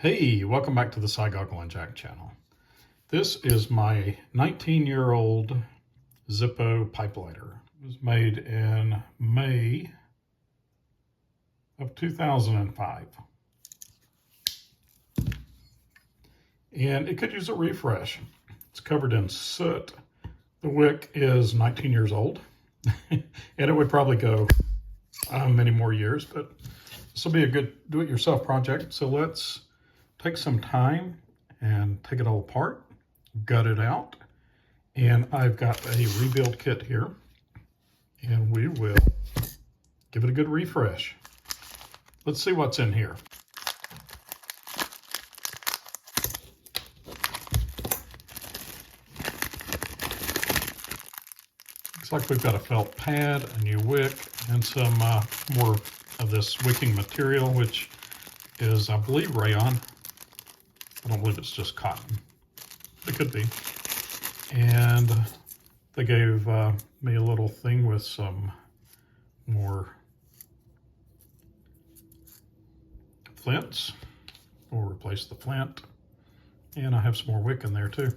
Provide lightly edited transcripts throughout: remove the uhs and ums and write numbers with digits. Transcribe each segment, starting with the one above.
Hey, welcome back to the Cy Goggle and Jack channel. This is my 19-year-old Zippo Pipe Lighter. It was made in May of 2005. And it could use a refresh. It's covered in soot. The wick is 19 years old. And it would probably go many more years, but this will be a good do-it-yourself project. So let's take some time and take it all apart, gut it out. And I've got a rebuild kit here, and we will give it a good refresh. Let's see what's in here. Looks like we've got a felt pad, a new wick, and some more of this wicking material, which is, I believe, rayon. I don't believe it's just cotton. It could be. And they gave me a little thing with some more flints. We'll replace the flint. And I have some more wick in there too.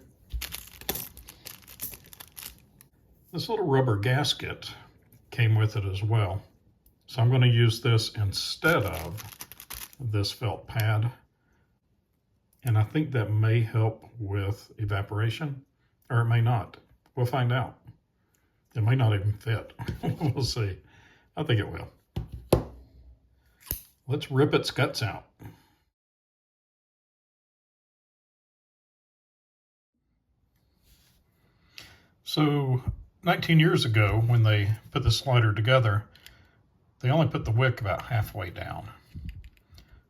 This little rubber gasket came with it as well. So I'm going to use this instead of this felt pad. And I think that may help with evaporation, or it may not. We'll find out. It may not even fit. We'll see. I think it will. Let's rip its guts out. So 19 years ago, when they put this slider together, they only put the wick about halfway down.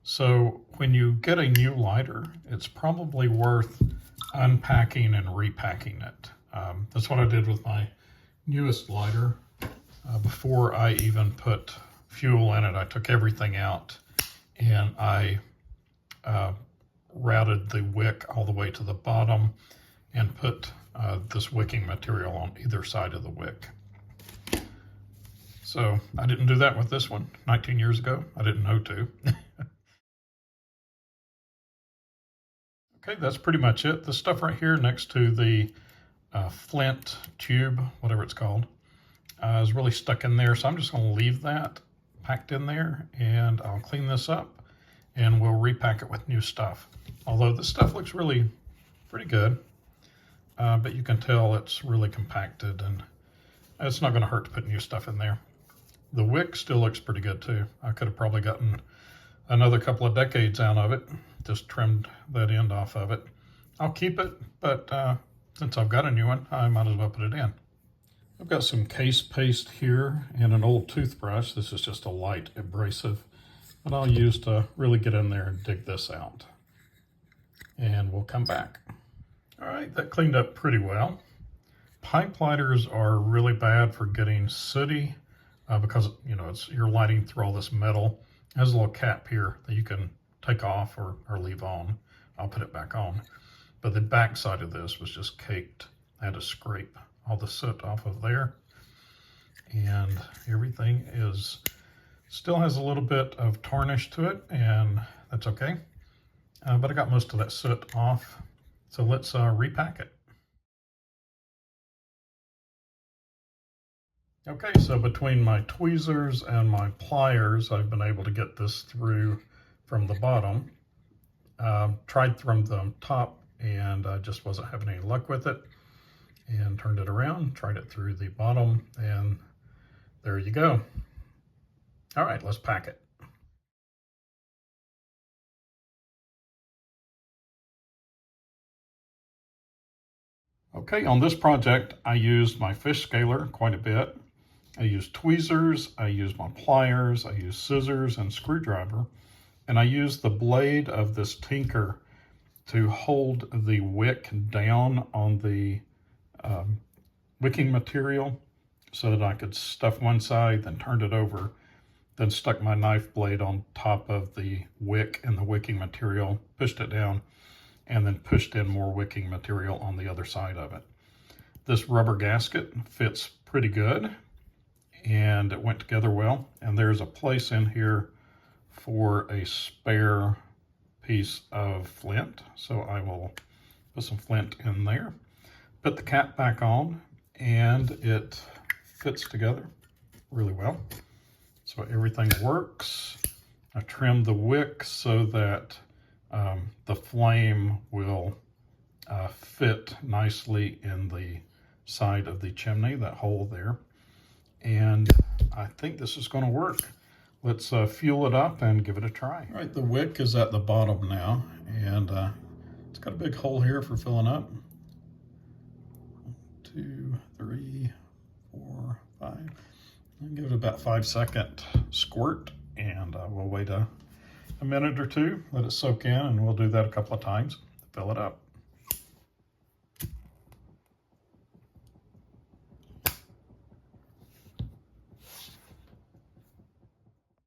So when you get a new lighter, it's probably worth unpacking and repacking it. That's what I did with my newest lighter. Before I even put fuel in it, I took everything out and I routed the wick all the way to the bottom and put this wicking material on either side of the wick. So I didn't do that with this one 19 years ago. I didn't know to. Okay, that's pretty much it. This stuff right here next to the flint tube, whatever it's called, is really stuck in there. So I'm just going to leave that packed in there, and I'll clean this up and we'll repack it with new stuff. Although this stuff looks really pretty good, but you can tell it's really compacted and it's not going to hurt to put new stuff in there. The wick still looks pretty good too. I could have probably gotten another couple of decades out of it. Just trimmed that end off of it. I'll keep it, but since I've got a new one, I might as well put it in. I've got some case paste here and an old toothbrush. This is just a light abrasive that I'll use to really get in there and dig this out. And we'll come back. All right, that cleaned up pretty well. Pipe lighters are really bad for getting sooty because, you know, you're lighting through all this metal. It has a little cap here that you can take off or leave on. I'll put it back on. But the back side of this was just caked. I had to scrape all the soot off of there. And everything still has a little bit of tarnish to it, and that's okay. But I got most of that soot off. So let's repack it. Okay, so between my tweezers and my pliers, I've been able to get this through from the bottom. Tried from the top and just wasn't having any luck with it, and turned it around, tried it through the bottom, and there you go. All right, let's pack it. Okay, on this project, I used my fish scaler quite a bit. I used tweezers, I used my pliers, I used scissors and screwdriver, and I used the blade of this Tinker to hold the wick down on the wicking material so that I could stuff one side, then turned it over, then stuck my knife blade on top of the wick and the wicking material, pushed it down, and then pushed in more wicking material on the other side of it. This rubber gasket fits pretty good, and it went together well. And there's a place in here for a spare piece of flint, so I will put some flint in there. Put the cap back on, and it fits together really well. So everything works. I trimmed the wick so that the flame will fit nicely in the side of the chimney, that hole there. And I think this is going to work. Let's fuel it up and give it a try. All right, the wick is at the bottom now, and it's got a big hole here for filling up. 1, 2, 3, 4, 5. I'll give it about 5-second squirt, and we'll wait a minute or two, let it soak in, and we'll do that a couple of times to fill it up.